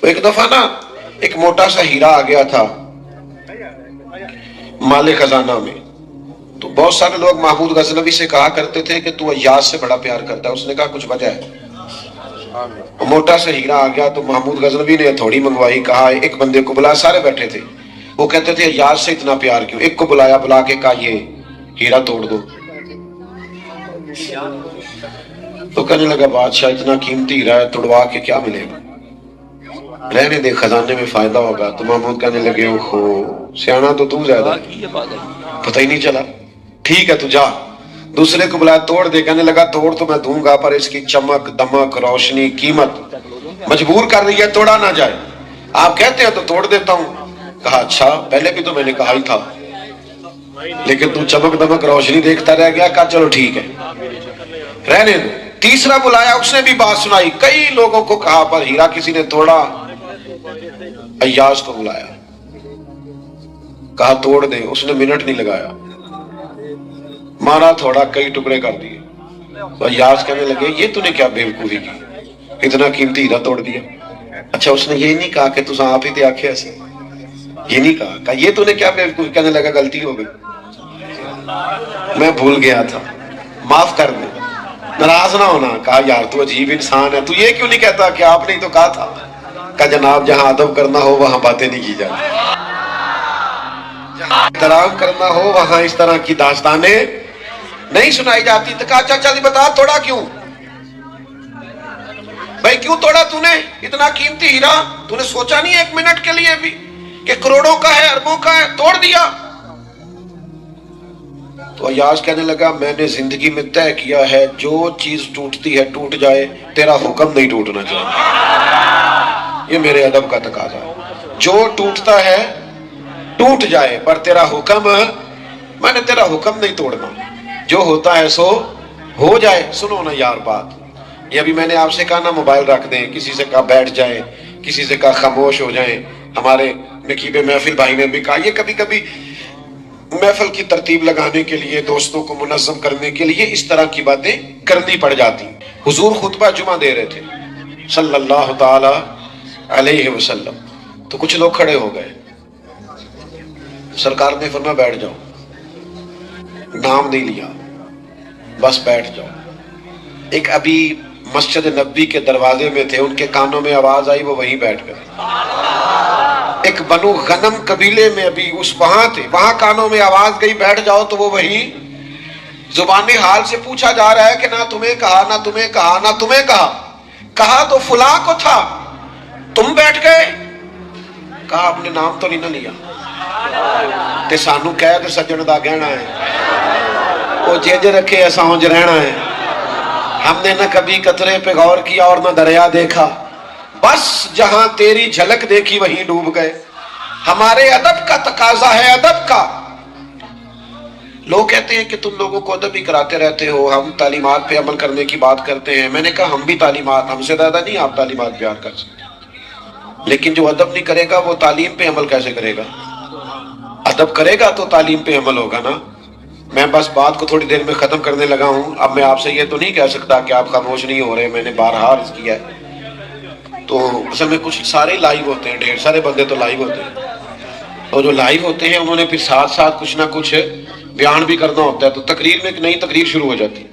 ایک دفعہ نا ایک موٹا سا ہیرا آ گیا تھا مال خزانہ میں، تو بہت سارے لوگ محمود غزنوی سے کہا کرتے تھے کہ تو ایاز سے بڑا پیار کرتا ہے. اس نے کہا کچھ وجہ ہے. موٹا سا ہیرا آ گیا تو محمود غزنوی نے تھوڑی منگوائی، کہا ایک بندے کو بلا. سارے بیٹھے تھے، وہ کہتے تھے ایاز سے اتنا پیار کیوں؟ ایک کو بلایا، بلا کے کہا یہ ہیرا توڑ دو. تو کہنے لگا بادشاہ اتنا قیمتی ہیرا ہے، توڑوا کے کیا ملے گا، رہنے دے، خزانے میں فائدہ ہوگا. تو محمود کہنے لگے اوہو سیانا تو زیادہ پتہ ہی نہیں چلا. ٹھیک ہے تو جا. دوسرے کو بلایا، توڑ دے. کہنے لگا توڑ تو میں دوں گا، پر اس کی چمک دمک روشنی قیمت مجبور کر رہی ہے، توڑا نہ جائے. آپ کہتے ہیں تو توڑ دیتا ہوں. کہا اچھا، پہلے بھی تو میں نے کہا ہی تھا، لیکن تو چمک دمک روشنی دیکھتا رہ گیا. کہا چلو ٹھیک ہے رہنے دو. تیسرا بلایا، اس نے بھی بات سنائی. کئی لوگوں کو کہا پر ہیرا کسی نے توڑا. ایاز کو بلایا، کہا توڑ دے. اس نے منٹ نہیں لگایا، مارا تھوڑا، کئی ٹکڑے کر دیے. تو ایاز کہنے لگے یہ تو نے کیا بیوقوفی کی، اتنا قیمتی ہیرا توڑ دیا. اچھا اس نے یہ نہیں کہا کہ تساں آپ ہی تے آکھے ایسے، یہ نہیں کہا یہ تو نے کیا بیوقوفی. کہنے لگا غلطی ہو گئی، میں بھول گیا تھا، معاف کر دے، ناراض نہ ہونا. کہا یار تو عجیب انسان ہے، تو یہ کیوں نہیں کہتا کہ آپ نے تو کہا تھا. کہا جناب جہاں ادب کرنا ہو وہاں باتیں نہیں کی جاتی، جہاں احترام کرنا ہو وہاں اس طرح کی داستانیں نہیں سنائی جاتی. تو کہا اچھا چل بتا توڑا کیوں بھائی، کیوں توڑا تو نے اتنا قیمتی ہیرا؟ تو نے سوچا نہیں ایک منٹ کے لیے بھی کہ کروڑوں کا ہے، اربوں کا ہے، توڑ دیا. تو ایاز کہنے لگا میں نے زندگی میں طے کیا ہے جو چیز ٹوٹتی ہے ٹوٹ جائے، تیرا حکم نہیں ٹوٹنا چاہیے. یہ میرے ادب کا تقاضا ہے، جو ٹوٹتا ہے ٹوٹ جائے، پر تیرا حکم، میں نے تیرا حکم نہیں توڑنا. جو ہوتا ہے سو ہو جائے. سنو نا یار بات، یہ ابھی میں نے آپ سے کہا نا موبائل رکھ دیں، کسی سے کہا بیٹھ جائیں، کسی سے کہا خاموش ہو جائیں. ہمارے نقیب محفل بھائی نے بھی کہا یہ کبھی کبھی محفل کی ترتیب لگانے کے لیے، دوستوں کو منظم کرنے کے لیے اس طرح کی باتیں کرنی پڑ جاتی. حضور خطبہ جمعہ دے رہے تھے صلی اللہ تعالی علیہ وسلم، تو کچھ لوگ کھڑے ہو گئے. سرکار نے فرمایا بیٹھ جاؤ، نام نہیں لیا، بس بیٹھ جاؤ. ایک ابھی مسجد نبوی کے دروازے میں تھے، ان کے کانوں میں آواز آئی، وہ وہیں بیٹھ گئے. ایک بنو غنم قبیلے میں ابھی اس وہاں تھے، وہاں کانوں میں آواز گئی بیٹھ جاؤ، تو وہ وہیں. زبان حال سے پوچھا جا رہا ہے کہ نہ تمہیں کہا، نہ تمہیں کہا، نہ تمہیں کہا. کہا تو فلاں کو تھا، تم بیٹھ گئے. کہا آپ نے نام تو نہیں نہ لیا، تے سانو کہہ تے سجن دا گہنا ہے، وہ جج رکھے ایسا ہونج رہنا ہے. ہم نے نہ کبھی قطرے پہ غور کیا اور نہ دریا دیکھا، بس جہاں تیری جھلک دیکھی وہیں ڈوب گئے. ہمارے ادب کا تقاضا ہے، ادب کا. لوگ کہتے ہیں کہ تم لوگوں کو ادب ہی کراتے رہتے ہو، ہم تعلیمات پہ عمل کرنے کی بات کرتے ہیں. میں نے کہا ہم بھی تعلیمات، ہم سے زیادہ نہیں آپ تعلیمات بیان کر سکتے، لیکن جو ادب نہیں کرے گا وہ تعلیم پہ عمل کیسے کرے گا؟ ادب کرے گا تو تعلیم پہ عمل ہوگا نا. میں بس بات کو تھوڑی دیر میں ختم کرنے لگا ہوں. اب میں آپ سے یہ تو نہیں کہہ سکتا کہ آپ خاموش نہیں ہو رہے، میں نے بارہا عرض کیا ہے. تو اصل میں کچھ سارے لائیو ہوتے ہیں، ڈھیر سارے بندے تو لائیو ہوتے ہیں، اور جو لائیو ہوتے ہیں انہوں نے پھر ساتھ ساتھ کچھ نہ کچھ بیان بھی کرنا ہوتا ہے، تو تقریر میں ایک نئی تقریر شروع ہو جاتی.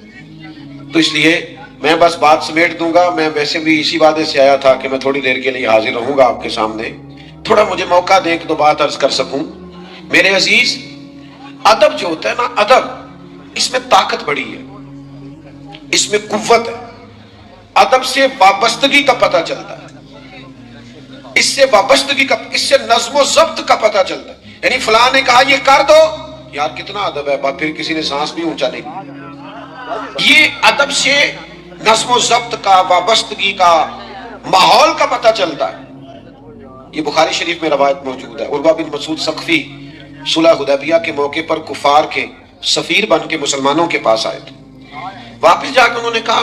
تو اس لیے میں بس بات سمیٹ دوں گا. میں ویسے بھی اسی وعدے سے آیا تھا کہ میں تھوڑی دیر کے لیے حاضر رہوں گا آپ کے سامنے. تھوڑا مجھے موقع دیں کہ دو بات عرض کر سکوں. میرے عزیز، ادب جو ہوتا ہے نا، ادب، اس میں طاقت بڑی ہے، اس میں قوت ہے. ادب سے وابستگی کا پتہ چلتا ہے، اس سے وابستگی کا، اس سے نظم و ضبط کا پتہ چلتا ہے. یعنی فلاں نے کہا یہ کر دو، یار کتنا ادب ہے، پھر کسی نے سانس بھی اونچا نہیں لیا. یہ ادب سے نظم و ضبط کا، وابستگی کا، ماحول کا پتہ چلتا ہے. یہ بخاری شریف میں روایت موجود ہے. عروہ بن مسعود ثقفی صلح حدیبیہ کے موقع پر کفار کے سفیر بن کے مسلمانوں کے پاس آئے تھے. واپس جا کے انہوں نے کہا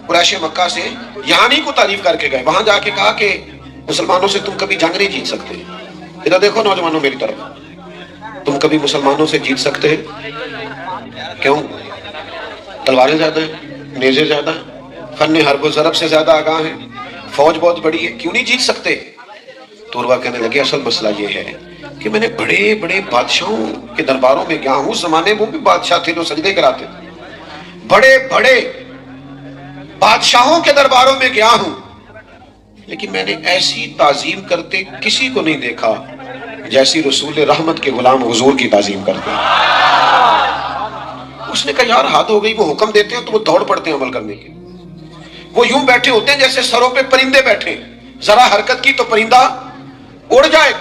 قریش مکہ سے یہاں کو تعریف کر کے گئے، وہاں جا کے کہا کہ مسلمانوں سے تم کبھی جنگ نہیں جیت سکتے. ادھر دیکھو نوجوانوں میری طرف، تم کبھی مسلمانوں سے جیت سکتے ہیں؟ کیوں؟ تلواریں زیادہ ہیں، نیزے زیادہ ہیں، فن حرب و ضرب سے زیادہ آگاہ ہیں، فوج بہت بڑی ہے، کیوں نہیں جیت سکتے؟ تو عروہ کہنے لگے اصل مسئلہ یہ ہے کہ میں نے بڑے بڑے بادشاہوں کے درباروں میں گیا ہوں، اس زمانے وہ بھی بادشاہ تھے جو سجدے کراتے تھے، بڑے بڑے بادشاہوں کے درباروں میں گیا ہوں، لیکن میں نے ایسی تعظیم کرتے کسی کو نہیں دیکھا جیسی رسول رحمت کے غلام حضور کی تعظیم کرتے ہیں۔ اس نے کہا یار حد ہو گئی، وہ حکم دیتے ہیں تو وہ دوڑ پڑتے ہیں عمل کرنے کے، وہ یوں بیٹھے ہوتے ہیں جیسے سروں پہ پرندے بیٹھے، ذرا حرکت کی تو پرندہ اڑ جائے۔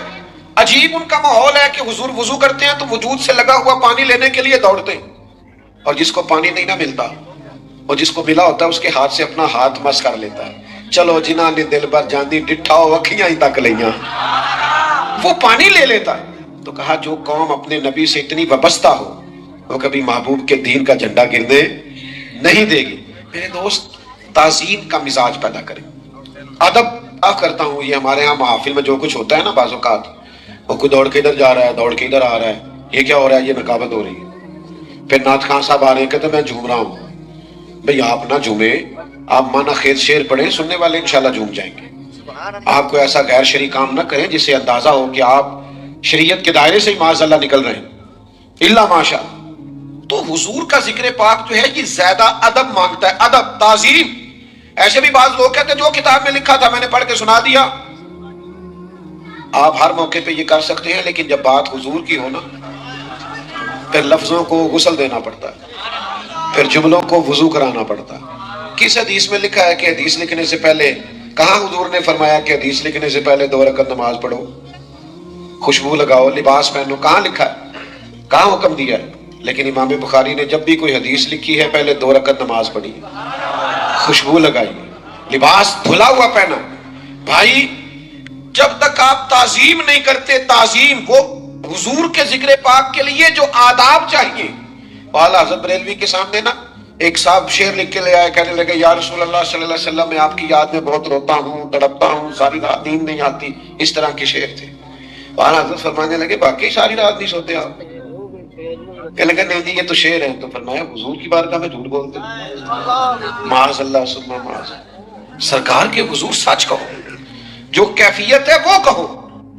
عجیب ان کا ماحول ہے کہ حضور وضو کرتے ہیں تو وجود سے لگا ہوا پانی لینے کے لیے دوڑتے ہیں، اور جس کو پانی نہیں نہ ملتا اور جس کو ملا ہوتا ہے اس کے ہاتھ سے اپنا ہاتھ مس کر لیتا ہے، چلو جنہاں نے دل بر جاندی ڈٹھا ہو اکھیاں ہی تک لیاں، وہ پانی لے لیتا ہے۔ تو کہا جو قوم اپنے نبی سے اتنی وابستہ ہو وہ کبھی محبوب کے دین کا جھنڈا گرنے نہیں دے گی۔ میرے دوست تعظیم کا مزاج پیدا کریں، ادب کرتا ہوں۔ یہ ہمارے ہاں محافل میں جو کچھ ہوتا ہے نا، بعض اوقات وہ کوئی دوڑ کے ادھر جا رہا ہے، دوڑ کے ادھر آ رہا ہے، یہ کیا ہو رہا ہے؟ یہ نقابت ہو رہی ہے۔ پھر نعت خان صاحب آ رہے ہیں، کہتے ہیں میں جھوم رہا ہوں۔ بھئی آپ نہ جھومیں، آپ مانا خیر شعر پڑھیں، سننے والے انشاءاللہ جھوم جائیں گے۔ آپ کو ایسا غیر شرعی کام نہ کریں جس سے اندازہ ہو کہ آپ شریعت کے دائرے سے ہی معاذ اللہ نکل رہے ہیں، الا ماشاء۔ تو حضور کا ذکر پاک جو ہے یہ زیادہ ادب مانگتا ہے، ادب، تعظیم۔ ایسے بھی بعض لوگ کہتے ہیں جو کتاب میں لکھا تھا میں نے پڑھ کے سنا دیا۔ آپ ہر موقع پہ یہ کر سکتے ہیں، لیکن جب بات حضور کی ہو نا، پھر لفظوں کو غسل دینا پڑتا ہے، پھر جملوں کو وضو کرانا پڑتا ہے۔ کس حدیث میں لکھا ہے کہ حدیث لکھنے سے پہلے، کہاں حضور نے فرمایا کہ حدیث لکھنے سے پہلے 2 رکعت نماز پڑھو، خوشبو لگاؤ، لباس پہنو؟ کہاں لکھا ہے؟ کہاں حکم دیا ہے؟ لیکن امام بخاری نے جب بھی کوئی حدیث لکھی ہے پہلے 2 رکعت نماز پڑھی، خوشبو لگائی، لباس دھلا ہوا پہنا۔ بھائی جب تک آپ تعظیم نہیں کرتے، تعظیم کو حضور کے ذکر پاک کے لیے جو آداب چاہیے، اعلیٰ حضرت بریلوی کے سامنے نا ایک صاحب شعر لکھ کے لے آئے، کہنے لگے یا رسول اللہ صلی اللہ علیہ وسلم میں آپ کی یاد میں بہت روتا ہوں، تڑپتا ہوں، ساری رات نیند نہیں آتی، اس طرح کے شعر تھے۔ اعلیٰ حضرت فرمانے لگے باقی ساری رات نہیں سوتے آپ؟ کہنے لگا نہیں جی یہ تو شعر ہے۔ تو فرمایا حضور کی بارگاہ میں جھوٹ بولتے معاذ اللہ ثم معاذ۔ سرکار کے حضور سچ کہو، جو کیفیت ہے وہ کہو،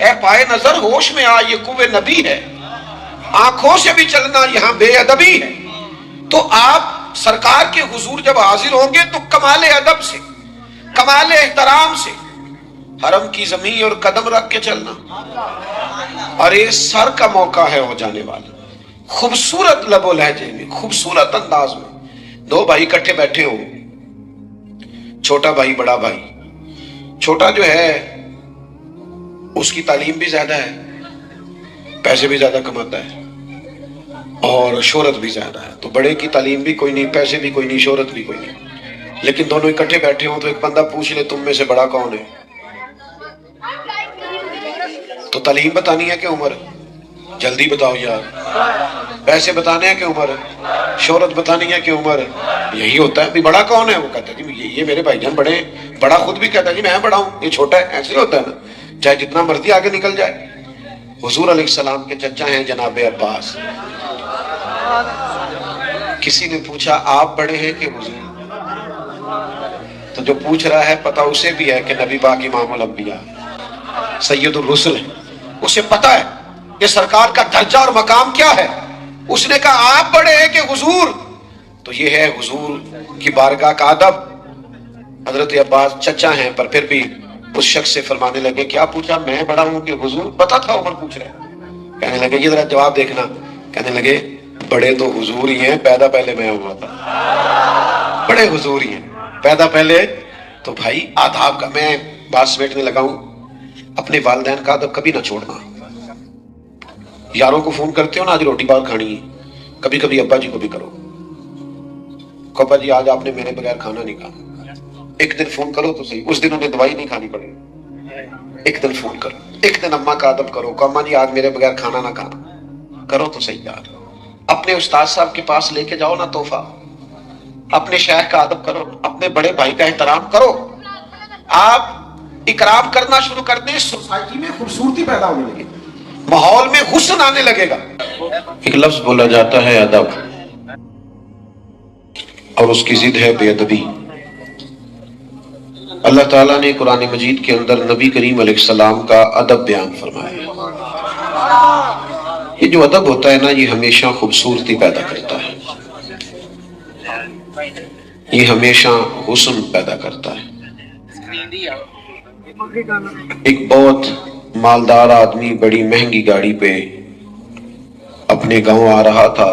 اے پائے نظر ہوش میں آ، یہ قوہ نبی ہے، آنکھوں سے بھی چلنا یہاں بے ادبی ہے۔ تو آپ سرکار کے حضور جب حاضر ہوں گے تو کمال ادب سے، کمال احترام سے، حرم کی زمین اور قدم رکھ کے چلنا۔ اور یہ سر کا موقع ہے ہو جانے والا، خوبصورت لب و لہجے میں، خوبصورت انداز میں 2 بھائی کٹھے بیٹھے ہوں، چھوٹا بھائی بڑا بھائی، چھوٹا جو ہے اس کی تعلیم بھی زیادہ ہے، پیسے بھی زیادہ کماتا ہے اور شہرت بھی زیادہ ہے، تو بڑے کی تعلیم بھی کوئی نہیں، پیسے بھی کوئی نہیں، شہرت بھی کوئی نہیں، لیکن دونوں اکٹھے بیٹھے ہوں تو ایک بندہ پوچھ لے تم میں سے بڑا کون ہے؟ تو تعلیم بتانی ہے کہ عمر؟ جلدی بتاؤ یار۔ پیسے بتانے ہیں کہ عمر؟ شہرت بتانی ہے کہ عمر؟ یہی ہوتا ہے بھی بڑا کون ہے؟ وہ کہتا ہے جی یہ میرے بھائی جان بڑے ہیں۔ بڑا خود بھی کہتا ہے جی میں بڑا ہوں، یہ چھوٹا ہے۔ ایسے ہی ہوتا ہے نا، چاہے جتنا مرضی آگے نکل جائے۔ حضور علیہ السلام کے چچا ہیں جناب عباس۔ کسی نے پوچھا آپ بڑے ہیں کہ حضور؟ تو جو پوچھ رہا ہے پتہ اسے بھی ہے کہ نبی پاک امام الانبیاء سید الرسل ہے، اسے پتہ ہے کہ سرکار کا درجہ اور مقام کیا ہے۔ اس نے کہا آپ بڑے ہیں کہ حضور؟ تو یہ ہے حضور کی بارگاہ کا ادب۔ حضرت عباس چچا ہیں پر پھر بھی اس شخص سے فرمانے لگے کیا پوچھا؟ میں بڑا ہوں کہ حضور؟ پتہ تھا عمر پوچھ رہے ہیں۔ کہنے لگے یہ ذرا جواب دیکھنا۔ کہنے لگے بڑے تو حضور ہی ہیں، پیدا پہلے میں ہوا تھا۔ بڑے حضور ہی ہیں، پیدا پہلے۔ تو بھائی آداب کا میں بات سمیٹنے لگا ہوں، اپنے والدین کا ادب کبھی نہ چھوڑنا۔ یاروں کو فون کرتے ہو نا آج روٹی بات کھانی ہے، کبھی کبھی ابا جی کو بھی کرو، ابا جی آج آپ نے میرے بغیر کھانا نہیں کھانا۔ ایک دن فون کرو تو صحیح، اس دن انہیں دوائی نہیں کھانی پڑے گی، ایک دن فون کرو۔ ایک دن اماں کا ادب کرو کہ اماں جی آج میرے بغیر کھانا نہ کھانا، کرو تو صحیح یار۔ اپنے استاد صاحب کے پاس لے کے جاؤ نا تحفہ، اپنے شیخ کا ادب کرو، اپنے بڑے بھائی کا احترام کرو۔ آپ اکرام کرنا شروع کر دیں، سوسائٹی میں خوبصورتی پیدا ہونے لگے، ماحول میں حسن آنے لگے گا۔ ایک لفظ بولا جاتا ہے ادب، اور اس کی ضد ہے بے ادبی۔ اللہ تعالیٰ نے قرآن مجید کے اندر نبی کریم علیہ السلام کا ادب بیان فرمایا۔ یہ جو ادب ہوتا ہے نا، یہ ہمیشہ خوبصورتی پیدا کرتا ہے، یہ ہمیشہ حسن پیدا کرتا ہے۔ ایک بہت مالدار آدمی بڑی مہنگی گاڑی پہ اپنے گاؤں آ رہا تھا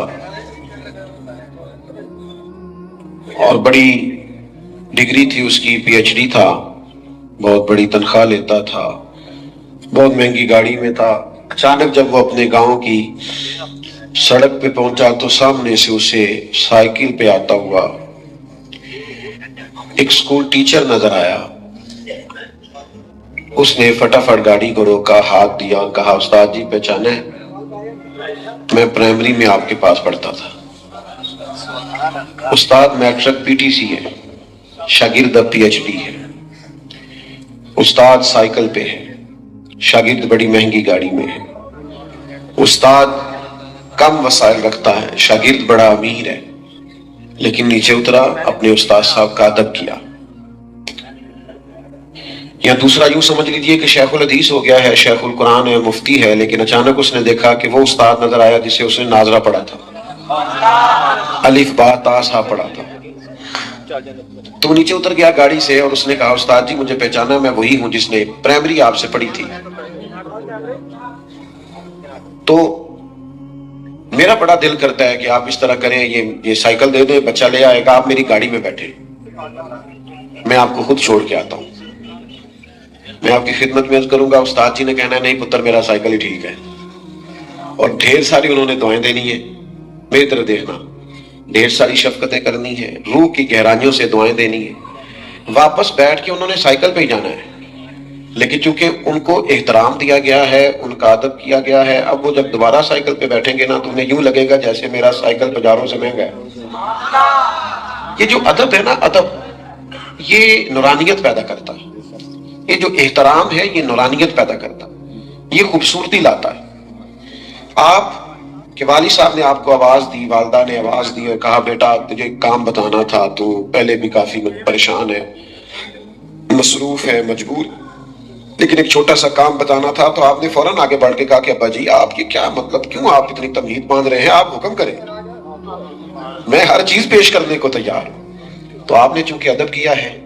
اور بڑی ڈگری تھی اس کی، پی ایچ ڈی تھا، بہت بڑی تنخواہ لیتا تھا، بہت مہنگی گاڑی میں تھا۔ اچانک جب وہ اپنے گاؤں کی سڑک پہ پہنچا تو سامنے سے اسے سائیکل پہ آتا ہوا ایک سکول ٹیچر نظر آیا۔ اس نے فٹافٹ گاڑی کو روکا، ہاتھ دیا، کہا استاد جی پہچانا ہے؟ میں پرائمری میں آپ کے پاس پڑھتا تھا۔ استاد میٹرک پی ٹی سی ہے، شاگرد پی ایچ ڈی ہے، استاد سائیکل پہ ہے، شاگرد بڑی مہنگی گاڑی میں ہے، استاد کم وسائل رکھتا ہے، شاگرد بڑا امیر ہے، لیکن نیچے اترا، اپنے استاد صاحب کا ادب کیا۔ یا دوسرا یوں سمجھ لیجئے کہ شیخ الحدیث ہو گیا ہے، شیخ القرآن ہے، مفتی ہے، لیکن اچانک اس نے دیکھا کہ وہ استاد نظر آیا جسے اس نے ناظرہ پڑھا تھا، الف با تا سا پڑھا تھا۔ تو نیچے اتر گیا گاڑی سے اور اس نے کہا استاد جی مجھے پہچانا، میں وہی ہوں جس نے پرائمری آپ سے پڑھی تھی۔ تو میرا بڑا دل کرتا ہے کہ آپ اس طرح کریں، یہ سائیکل دے دیں، بچہ لے آئے گا، آپ میری گاڑی میں بیٹھے، میں آپ کو خود چھوڑ کے آتا ہوں۔ میں آپ کی خدمت میں عرض کروں گا، استاد جی نے کہنا ہے نہیں پتر میرا سائیکل ہی ٹھیک ہے، اور ڈھیر ساری انہوں نے دعائیں دینی ہے، میری طرف دیکھنا، ڈھیر ساری شفقتیں کرنی ہے، روح کی گہرائیوں سے دعائیں دینی ہے۔ واپس بیٹھ کے انہوں نے سائیکل پہ ہی جانا ہے، لیکن چونکہ ان کو احترام دیا گیا ہے، ان کا ادب کیا گیا ہے، اب وہ جب دوبارہ سائیکل پہ بیٹھیں گے نا تو انہیں یوں لگے گا جیسے میرا سائیکل بازاروں سے مہنگا ہے۔ یہ جو ادب ہے نا، ادب یہ نورانیت پیدا کرتا ہے، یہ جو احترام ہے یہ نورانیت پیدا کرتا ہے، یہ خوبصورتی لاتا ہے۔ آپ کہ والد صاحب نے آپ کو آواز دی، والدہ نے آواز دی اور کہا بیٹا تجھے کام بتانا تھا، تو پہلے بھی کافی پریشان ہے، مصروف ہے، مجبور، لیکن ایک چھوٹا سا کام بتانا تھا، تو آپ نے فوراً آگے بڑھ کے کہا کہ ابا جی آپ یہ کیا مطلب، کیوں آپ اتنی تمہید باندھ رہے ہیں، آپ حکم کریں، میں ہر چیز پیش کرنے کو تیار ہوں۔ تو آپ نے چونکہ ادب کیا ہے،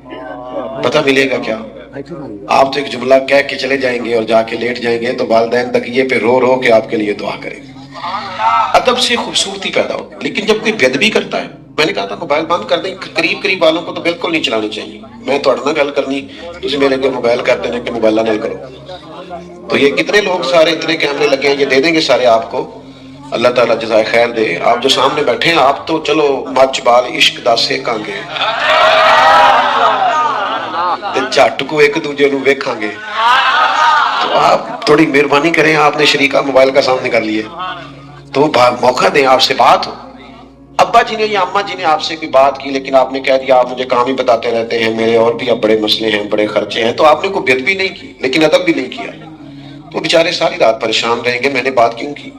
پتہ ملے گا کیا، آپ تو ایک جملہ کہہ کے چلے جائیں گے اور جا کے لیٹ جائیں گے تو والدین تکیے پہ رو رو کے آپ کے لیے دعا کریں گے۔ ادب سے خوبصورتی پیدا ہو۔ لیکن جب کوئی بے ادبی کرتا ہے، میں نے کہا تھا موبائل بند کر دیں، قریب والوں کو تو بالکل نہیں چلانے چاہیے، میں تھوڑا نہ گل کرنی، تسی میرے کو موبائل کر دینے کہ موبائل نہ کرو۔ تو یہ کتنے لوگ سارے اتنے کیمرے لگے ہیں، یہ دے دیں گے سارے آپ کو، اللہ تعالیٰ جزائے خیر دے۔ آپ جو سامنے بیٹھے ہیں آپ تو چلو مچ بال عشق دا سیکاں گے، جھٹ کو ایک دوجے نو ویکھاں گے، تو آپ تھوڑی مہربانی کریں، آپ نے شریکہ موبائل کا سامنے کر لیے تو موقع دیں، آپ سے بات ہو۔ ابا جی نے یا اماں جی نے آپ سے کوئی بات کی لیکن آپ نے کہہ دیا آپ مجھے کام ہی بتاتے رہتے ہیں، میرے اور بھی اب بڑے مسئلے ہیں، بڑے خرچے ہیں، تو آپ نے کوئی بد بھی نہیں کی لیکن ادب بھی نہیں کیا، تو بیچارے ساری رات پریشان رہیں گے میں نے بات کیوں کی۔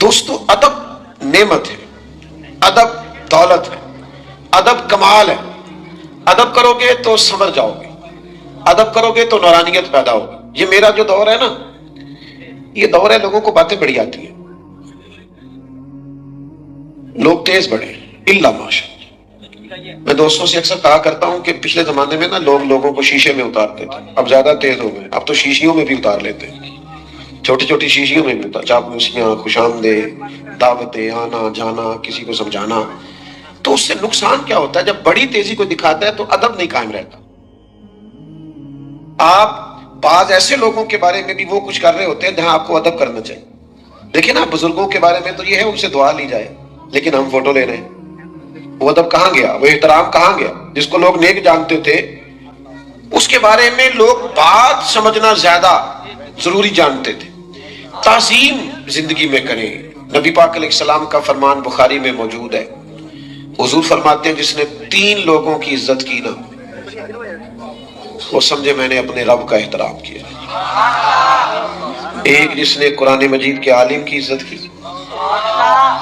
دوستو ادب نعمت ہے، ادب دولت ہے، ادب کمال ہے۔ ادب کرو گے تو سنور جاؤ گے، ادب کرو گے تو نورانیت پیدا ہوگی۔ یہ میرا جو دور ہے نا، یہ دور ہے لوگوں کو باتیں بڑی آتی ہیں، لوگ تیز بڑھے الا ماشاء اللہ۔ میں دوستوں سے اکثر کہا کرتا ہوں کہ پچھلے زمانے میں نا لوگ لوگوں کو شیشے میں اتارتے تھے، اب زیادہ تیز ہو گئے، اب تو شیشیوں میں بھی اتار لیتے ہیں، چھوٹی چھوٹی شیشیوں میں بھی اتار، چاپلوسیاں، خوش آمدید، دعوتیں، آنا جانا، کسی کو سمجھانا۔ تو اس سے نقصان کیا ہوتا ہے، جب بڑی تیزی کو دکھاتا ہے تو ادب نہیں قائم رہتا۔ آپ بعض ایسے لوگوں کے بارے میں بھی وہ کچھ کر رہے ہوتے ہیں جہاں آپ کو ادب کرنا چاہیے۔ دیکھیں نا بزرگوں کے بارے میں تو یہ ہے ان سے دعا لی جائے، لیکن ہم فوٹو لے رہے ہیں، وہ ادب کہاں گیا، وہ احترام کہاں گیا؟ جس کو لوگ نیک جانتے تھے اس کے بارے میں لوگ بات سمجھنا زیادہ ضروری جانتے تھے۔ تعظیم زندگی میں کریں۔ نبی پاک علیہ السلام کا فرمان بخاری میں موجود ہے، حضور فرماتے ہیں جس نے 3 لوگوں کی عزت کی نا، وہ سمجھے میں نے اپنے رب کا احترام کیا۔ ایک جس نے قرآن مجید کے عالم کی عزت کی،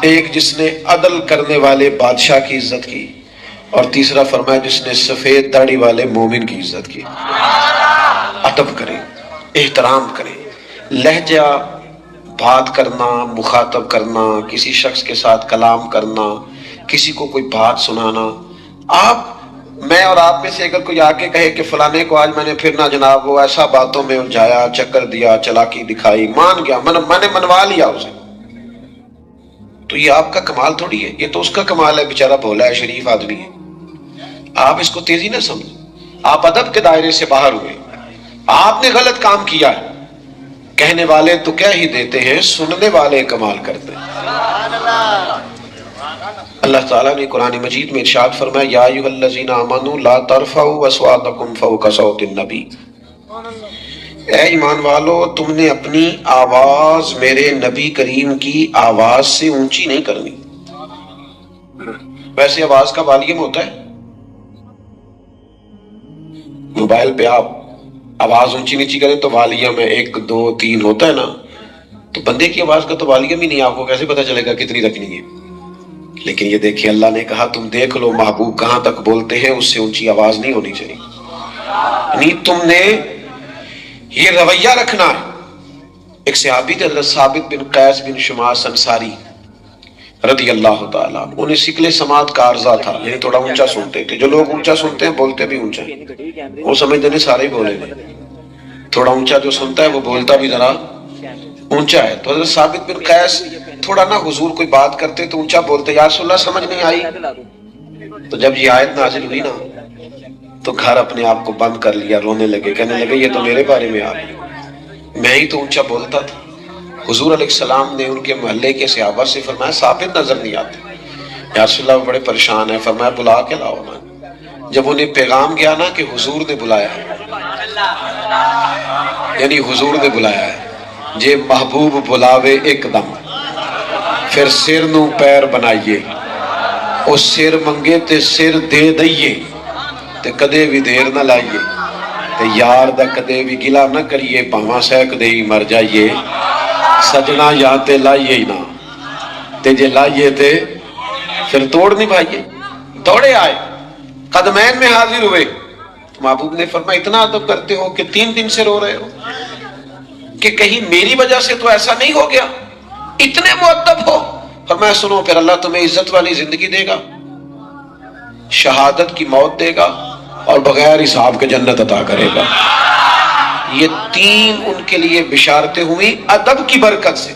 ایک جس نے عدل کرنے والے بادشاہ کی عزت کی، اور تیسرا فرمایا جس نے سفید داڑھی والے مومن کی عزت کی. ادب کریں، احترام کریں، لہجہ بات کرنا، مخاطب کرنا، کسی شخص کے ساتھ کلام کرنا، کسی کو کوئی بات سنانا. آپ میں اور آپ میں سے اگر کوئی آگے کہے کہ فلانے کو آج میں نے پھر نہ جناب وہ ایسا باتوں میں الجھایا، چکر دیا، چلاکی دکھائی، مان گیا، میں نے منوا لیا اسے، تو یہ آپ کا کمال تھوڑی ہے، یہ تو اس کا کمال ہے، بیچارہ بھولا ہے، شریف آدمی ہے. آپ اس کو تیزی نہ سمجھیں. آپ ادب کے دائرے سے باہر ہوئے، آپ نے غلط کام کیا ہے، کہنے والے تو کہہ ہی دیتے ہیں، سننے والے کمال کرتے ہیں. اللہ تعالیٰ نے قرآن مجید میں ارشاد فرمایا یا ایھا الذین آمنوا لا ترفعوا اصواتکم فوق صوت النبی. اے ایمان والو، تم نے اپنی آواز میرے نبی کریم کی آواز سے اونچی نہیں کرنی. ویسے آواز کا والیوم ہوتا ہے، موبائل پہ آپ آواز اونچی نیچی کریں تو والیوم ہے 1 2 3 ہوتا ہے نا، تو بندے کی آواز کا تو والیوم ہی نہیں، آپ کو کیسے پتا چلے گا کتنی رکھنی ہے. لیکن یہ دیکھیں اللہ نے کہا تم دیکھ لو محبوب کہاں تک بولتے ہیں، اس سے اونچی آواز نہیں ہونی چاہیے. یعنی تم نے یہ رویہ رکھنا ہے. ایک صحابی تھے حضرت ثابت بن قیس بن شماس انصاری رضی اللہ تعالیٰ، انہیں سکل سماعت کا عارضہ تھا، یعنی تھوڑا اونچا سنتے تھے. جو لوگ اونچا سنتے ہیں بولتے بھی اونچا، وہ سمجھتے ہیں سارے ہی بولے گے. تھوڑا اونچا جو سنتا ہے وہ بولتا بھی ذرا اونچا ہے. تو حضرت ثابت بن قیس تھوڑا نا حضور کوئی بات کرتے تو اونچا بولتے، یا رسول اللہ سمجھ نہیں آئی. تو جب یہ آیت نازل ہوئی نا تو گھر اپنے آپ کو بند کر لیا، رونے لگے، کہنے لگے یہ تو میرے بارے میں آ گئی، میں ہی تو اونچا بولتا تھا. حضور علیہ السلام نے ان کے محلے کے صحابہ سے فرمایا ثابت نظر نہیں آتے. یا رسول اللہ بڑے پریشان ہیں، فرمایا بلا کے لاؤ نا. جب انہیں پیغام گیا نا کہ حضور نے بلایا، یعنی حضور نے بلایا ہے، جے محبوب بلاوے ایک دم پھر سر نو پیر بنائیے، او سر منگے تے سر دے دئیے، تے کدے بھی دیر نہ لائیے، تے یار دا کدے بھی گلا نہ کریے، پاواں سیک دے ہی مر جائیے، سجنا یا تے لائیے ہی نہ، تے جے لائیے تے پھر توڑ نہیں پائیے. دوڑے آئے، قدمین میں حاضر ہوئے. محبوب نے فرمایا اتنا ادب کرتے ہو کہ 3 دن سے رو رہے ہو، کہ کہیں میری وجہ سے تو ایسا نہیں ہو گیا، اتنے مؤدب ہو. فرمایا سنو پھر اللہ تمہیں عزت والی زندگی دے گا، شہادت کی موت دے گا، اور بغیر حساب کے جنت عطا کرے گا. یہ 3 ان کے لیے بشارتیں ہوئی ادب کی برکت سے.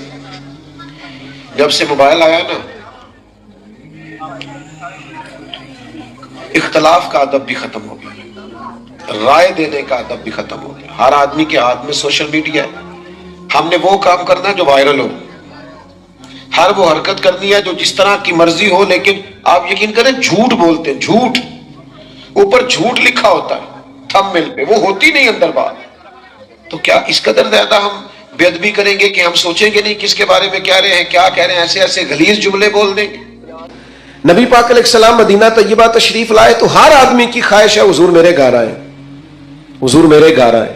جب سے موبائل آیا نا، اختلاف کا ادب بھی ختم ہو گیا، رائے دینے کا ادب بھی ختم ہو گیا. ہر آدمی کے ہاتھ میں سوشل میڈیا ہے. ہم نے وہ کام کرنا ہے جو وائرل ہو، ہر وہ حرکت کرنی ہے جو جس طرح کی مرضی ہو. لیکن آپ یقین کریں جھوٹ بولتے ہیں، جھوٹ اوپر جھوٹ لکھا ہوتا ہے تھم مل پہ، وہ ہوتی نہیں اندر بات. تو کیا اس قدر زیادہ ہم بے ادبی کریں گے کہ ہم سوچیں گے نہیں کس کے بارے میں کہہ رہے ہیں، کیا کہہ رہے ہیں، ایسے ایسے غلیظ جملے بول دیں گے. نبی پاک علیہ السلام مدینہ طیبہ تشریف لائے تو ہر آدمی کی خواہش ہے حضور میرے گھر آئے، حضور میرے گھر آئے.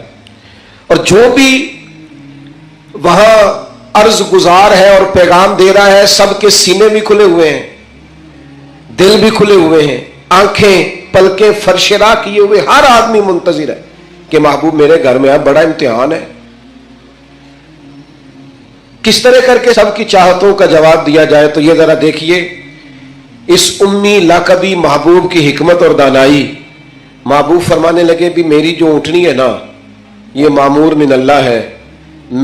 اور جو بھی وہاں عرض گزار ہے اور پیغام دے رہا ہے، سب کے سینے بھی کھلے ہوئے ہیں، دل بھی کھلے ہوئے ہیں، آنکھیں پلکیں فرش راہ کیے ہوئے. ہر آدمی منتظر ہے کہ محبوب میرے گھر میں آئے. بڑا امتحان ہے، کس طرح کر کے سب کی چاہتوں کا جواب دیا جائے. تو یہ ذرا دیکھیے اس امی لاقبی محبوب کی حکمت اور دانائی. محبوب فرمانے لگے بھی میری جو اونٹنی ہے نا یہ معمور من اللہ ہے،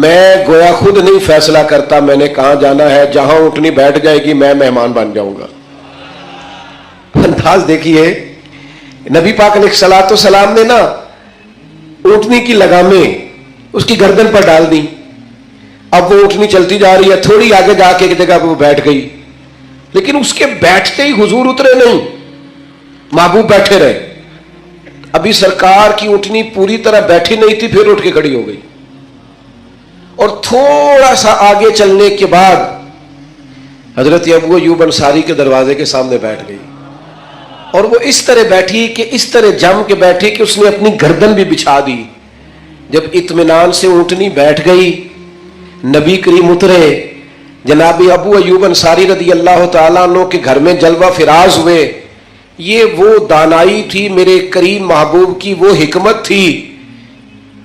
میں گویا خود نہیں فیصلہ کرتا میں نے کہاں جانا ہے، جہاں اونٹنی بیٹھ جائے گی میں مہمان بن جاؤں گا. انداز دیکھیے، نبی پاک علیہ الصلوۃ والسلام نے نا اونٹنی کی لگامیں اس کی گردن پر ڈال دی. اب وہ اونٹنی چلتی جا رہی ہے، تھوڑی آگے جا کے ایک جگہ پہ وہ بیٹھ گئی، لیکن اس کے بیٹھتے ہی حضور اترے نہیں، محبوب بیٹھے رہے. ابھی سرکار کی اونٹنی پوری طرح بیٹھی نہیں تھی، پھر اٹھ کے کھڑی ہو گئی، اور تھوڑا سا آگے چلنے کے بعد حضرت ابو ایوب انصاری کے دروازے کے سامنے بیٹھ گئی. اور وہ اس طرح بیٹھی کہ اس طرح جم کے بیٹھی کہ اس نے اپنی گردن بھی بچھا دی. جب اطمینان سے اونٹنی بیٹھ گئی، نبی کریم اترے، جناب ابو ایوب انصاری رضی اللہ تعالیٰ عنہ کے گھر میں جلوہ فراز ہوئے یہ وہ دانائی تھی میرے کریم محبوب کی، وہ حکمت تھی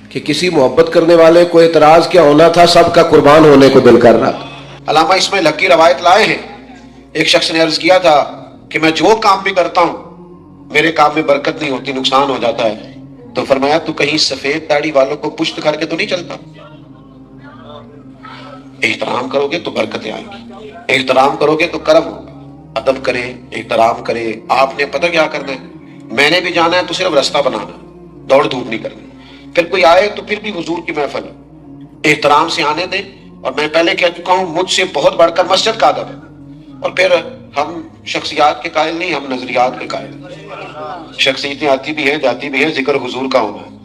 کہ کسی محبت کرنے والے کو اعتراض کیا ہونا تھا، سب کا قربان ہونے کو دل کر رہا تھا۔ علامہ اسماعیل حق کی روایت لائے ہیں، ایک شخص نے عرض کیا تھا کہ میں جو کام بھی کرتا ہوں میرے کام میں برکت نہیں ہوتی، نقصان ہو جاتا ہے۔ تو فرمایا تو کہیں سفید داڑھی والوں کو پشت کر کے تو نہیں چلتا؟ احترام کرو گے تو برکتیں آئیں گی، احترام کرو گے تو کرم ہوگا۔ ادب کرے، احترام کرے۔ آپ نے پتہ کیا کرنا ہے، میں نے بھی جانا ہے تو صرف رستہ بنانا، دوڑ دھوپ نہیں کرنی۔ پھر کوئی آئے تو پھر بھی حضور کی محفل احترام سے آنے دیں۔ اور میں پہلے کہہ چکا ہوں، مجھ سے بہت بڑھ کر مسجد کا ادب ہے۔ اور پھر ہم شخصیات کے قائل نہیں، ہم نظریات کے قائل ہیں۔ شخصیتیں آتی بھی ہیں جاتی بھی ہیں، ذکر حضور کا ہونا ہے۔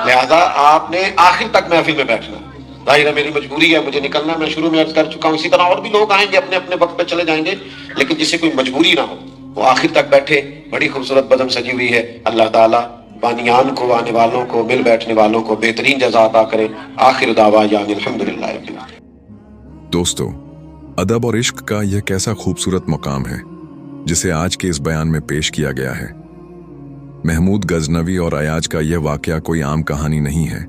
لہذا آپ نے آخر تک محفل میں بیٹھنا۔ ظاہر ہے میری مجبوری ہے، مجھے نکلنا، میں شروع میں عرض کر چکا ہوں۔ اسی طرح اور بھی لوگ آئیں گے، اپنے اپنے وقت پہ چلے جائیں گے، لیکن جسے کوئی مجبوری نہ ہو وہ آخر تک بیٹھے۔ بڑی خوبصورت بزم سجی ہوئی ہے۔ اللہ تعالیٰ بانیان کو، آنے والوں کو، مل بیٹھنے والوں کو بہترین جزا عطا کرے۔ آخر دعوانا الحمدللہ رب العالمین۔ دوستو، ادب اور عشق کا یہ کیسا خوبصورت مقام ہے جسے آج کے اس بیان میں پیش کیا گیا ہے۔ محمود غزنوی اور ایاز کا یہ واقعہ کوئی عام کہانی نہیں ہے،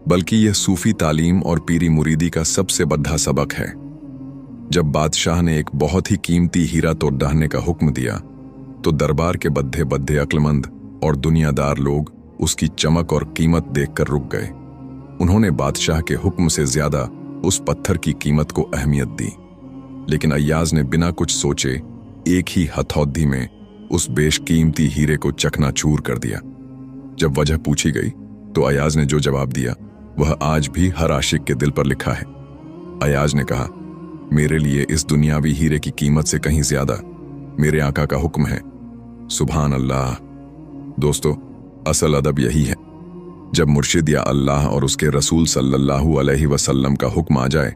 بلکہ یہ صوفی تعلیم اور پیری مریدی کا سب سے بڑا سبق ہے۔ جب بادشاہ نے ایک بہت ہی قیمتی ہیرا توڑ ڈالنے کا حکم دیا تو دربار کے بدھے بدھے عقلمند اور دنیا دار لوگ اس کی چمک اور قیمت دیکھ کر رک گئے۔ انہوں نے بادشاہ کے حکم سے زیادہ اس پتھر کی قیمت کو اہمیت دی، لیکن ایاز نے بنا کچھ سوچے ایک ہی ہتھوڑی میں اس بیش قیمتی ہیرے کو چکنا چور کر دیا۔ جب وجہ پوچھی گئی تو ایاز نے جو جواب دیا وہ آج بھی ہر عاشق کے دل پر لکھا ہے۔ ایاز نے کہا، میرے لیے اس دنیاوی ہیرے کی قیمت سے کہیں زیادہ میرے آقا کا حکم ہے۔ سبحان اللہ۔ دوستو، اصل ادب یہی ہے، جب مرشد یا اللہ اور اس کے رسول صلی اللہ علیہ وسلم کا حکم آ جائے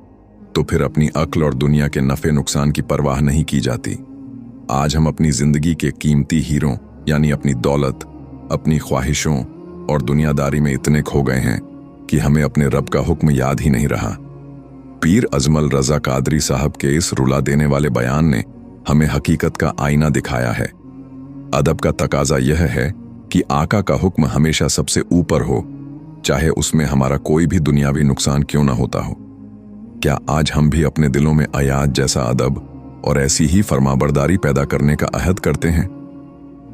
تو پھر اپنی عقل اور دنیا کے نفع نقصان کی پرواہ نہیں کی جاتی۔ آج ہم اپنی زندگی کے قیمتی ہیروں یعنی اپنی دولت، اپنی خواہشوں اور دنیا داری میں اتنے کھو گئے ہیں کہ ہمیں اپنے رب کا حکم یاد ہی نہیں رہا۔ پیر اجمل رضا قادری صاحب کے اس رلا دینے والے بیان نے ہمیں حقیقت کا آئینہ دکھایا ہے۔ ادب کا تقاضا یہ ہے کہ آقا کا حکم ہمیشہ سب سے اوپر ہو، چاہے اس میں ہمارا کوئی بھی دنیاوی نقصان کیوں نہ ہوتا ہو۔ کیا آج ہم بھی اپنے دلوں میں ایاز جیسا ادب اور ایسی ہی فرمانبرداری پیدا کرنے کا عہد کرتے ہیں؟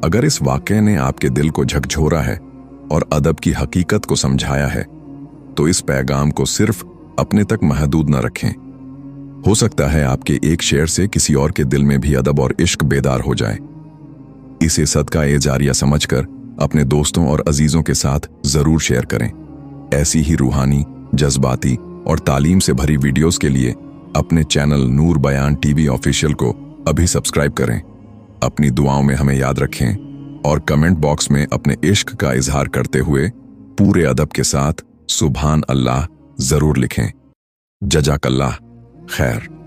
اگر اس واقعے نے آپ کے دل کو جھکجھورا ہے اور ادب کی حقیقت کو سمجھایا ہے تو اس پیغام کو صرف اپنے تک محدود نہ رکھیں۔ ہو سکتا ہے آپ کے ایک شعر سے کسی اور کے دل میں بھی ادب اور عشق بیدار ہو جائے۔ اسے صدقہ جاریہ سمجھ کر اپنے دوستوں اور عزیزوں کے ساتھ ضرور شیئر کریں۔ ایسی ہی روحانی، جذباتی اور تعلیم سے بھری ویڈیوز کے لیے اپنے چینل نور بیان ٹی وی آفیشیل کو ابھی سبسکرائب کریں۔ اپنی دعاؤں میں ہمیں یاد رکھیں اور کمنٹ باکس میں اپنے عشق کا اظہار کرتے ہوئے پورے ادب کے ساتھ سبحان اللہ ضرور لکھیں۔ جزاک اللہ خیر۔